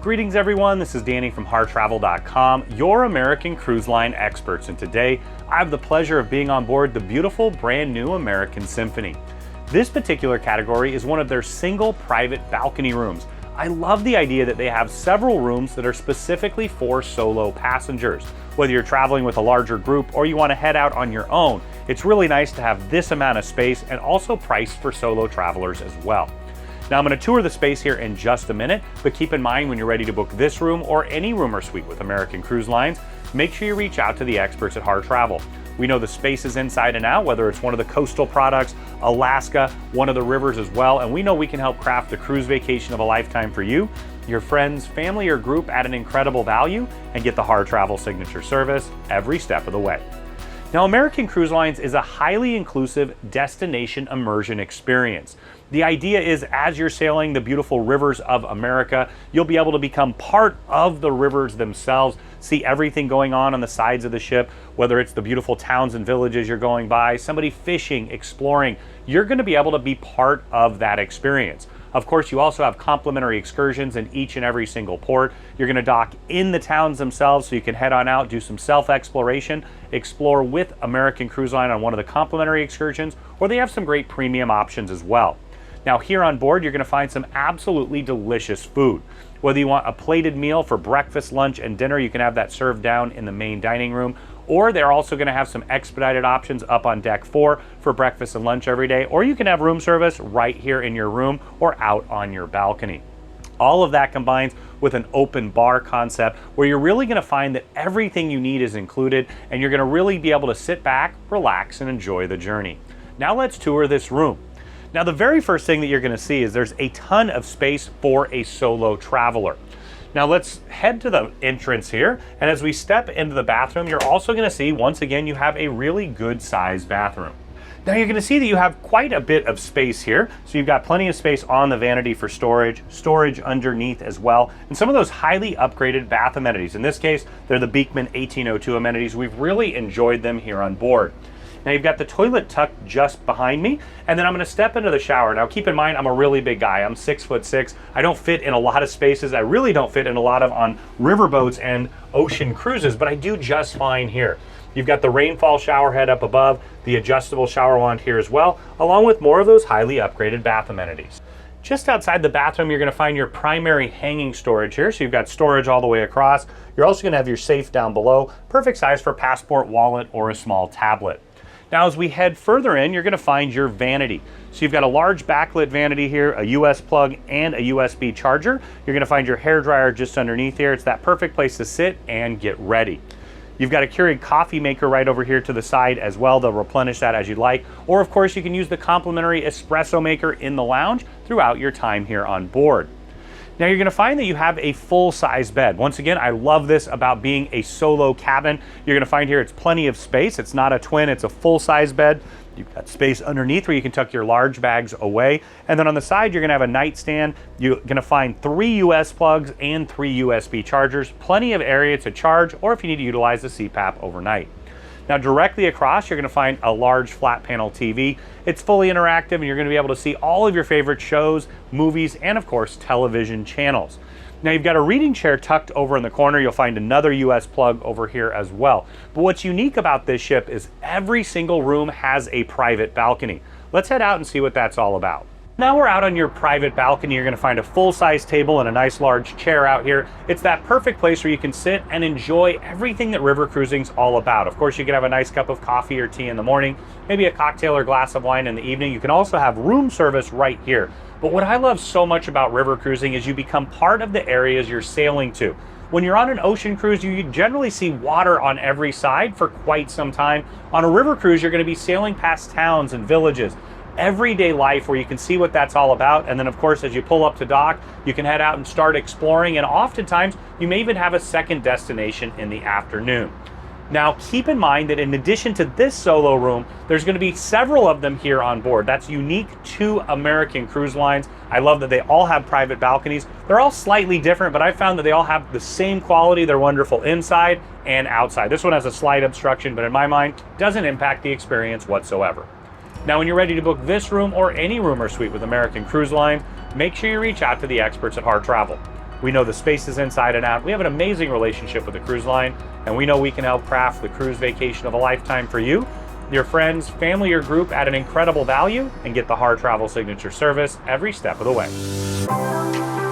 Greetings everyone, this is Danny from HarrTravel.com, your American cruise line experts, and today I have the pleasure of being on board the beautiful brand new American Symphony. This particular category is one of their single private balcony rooms. I love the idea that they have several rooms that are specifically for solo passengers. Whether you're traveling with a larger group or you want to head out on your own, it's really nice to have this amount of space and also priced for solo travelers as well. Now I'm going to tour the space here in just a minute, but keep in mind when you're ready to book this room or any room or suite with American Cruise Lines, make sure you reach out to the experts at Harr Travel. We know the space is inside and out, whether it's one of the coastal products, Alaska, one of the rivers as well, and we know we can help craft the cruise vacation of a lifetime for you, your friends, family, or group at an incredible value, and get the Harr Travel signature service every step of the way. Now, American Cruise Lines is a highly inclusive destination immersion experience. The idea is as you're sailing the beautiful rivers of America, you'll be able to become part of the rivers themselves, see everything going on the sides of the ship, whether it's the beautiful towns and villages you're going by, somebody fishing, exploring, you're going to be able to be part of that experience. Of course, you also have complimentary excursions in each and every single port. You're going to dock in the towns themselves so you can head on out, do some self-exploration, explore with American Cruise Line on one of the complimentary excursions, or they have some great premium options as well. Now here on board, you're going to find some absolutely delicious food. Whether you want a plated meal for breakfast, lunch, and dinner, you can have that served down in the main dining room, or they're also going to have some expedited options up on deck 4 for breakfast and lunch every day, or you can have room service right here in your room or out on your balcony. All of that combines with an open bar concept where you're really going to find that everything you need is included and you're going to really be able to sit back, relax, and enjoy the journey. Now let's tour this room. Now the very first thing that you're going to see is there's a ton of space for a solo traveler. Now let's head to the entrance here, and as we step into the bathroom, you're also going to see, once again, you have a really good sized bathroom. Now you're going to see that you have quite a bit of space here. So you've got plenty of space on the vanity for storage underneath as well, and some of those highly upgraded bath amenities. In this case, they're the Beekman 1802 amenities. We've really enjoyed them here on board. Now you've got the toilet tucked just behind me, and then I'm going to step into the shower. Now keep in mind, I'm a really big guy. I'm 6'6". I don't fit in a lot of spaces. I really don't fit in a lot of on riverboats and ocean cruises, but I do just fine here. You've got the rainfall shower head up above, the adjustable shower wand here as well, along with more of those highly upgraded bath amenities. Just outside the bathroom, you're going to find your primary hanging storage here. So you've got storage all the way across. You're also going to have your safe down below, perfect size for passport, wallet, or a small tablet. Now as we head further in, you're going to find your vanity. So you've got a large backlit vanity here, a US plug, and a USB charger. You're going to find your hair dryer just underneath here. It's that perfect place to sit and get ready. You've got a Keurig coffee maker right over here to the side as well. They'll replenish that as you'd like. Or of course you can use the complimentary espresso maker in the lounge throughout your time here on board. Now you're going to find that you have a full-size bed. Once again, I love this about being a solo cabin. You're going to find here it's plenty of space. It's not a twin, it's a full-size bed. You've got space underneath where you can tuck your large bags away. And then on the side, you're going to have a nightstand. You're going to find 3 US plugs and 3 USB chargers. Plenty of area to charge, or if you need to utilize the CPAP overnight. Now directly across, you're going to find a large flat panel TV. It's fully interactive and you're going to be able to see all of your favorite shows, movies, and of course television channels. Now you've got a reading chair tucked over in the corner. You'll find another US plug over here as well. But what's unique about this ship is every single room has a private balcony. Let's head out and see what that's all about. Now we're out on your private balcony. You're going to find a full-size table and a nice large chair out here. It's that perfect place where you can sit and enjoy everything that river cruising's all about. Of course, you can have a nice cup of coffee or tea in the morning, maybe a cocktail or glass of wine in the evening. You can also have room service right here. But what I love so much about river cruising is you become part of the areas you're sailing to. When you're on an ocean cruise, you generally see water on every side for quite some time. On a river cruise, you're going to be sailing past towns and villages. Everyday life where you can see what that's all about, and then of course as you pull up to dock you can head out and start exploring, and oftentimes you may even have a second destination in the afternoon. Now keep in mind that in addition to this solo room, there's going to be several of them here on board. That's unique to American Cruise Lines. I love that they all have private balconies. They're all slightly different, but I found that they all have the same quality. They're wonderful inside and outside. This one has a slight obstruction, but in my mind doesn't impact the experience whatsoever. Now, when you're ready to book this room or any room or suite with American Cruise Line, make sure you reach out to the experts at Harr Travel. We know the spaces inside and out. We have an amazing relationship with the cruise line, and we know we can help craft the cruise vacation of a lifetime for you, your friends, family, or group at an incredible value, and get the Harr Travel Signature service every step of the way.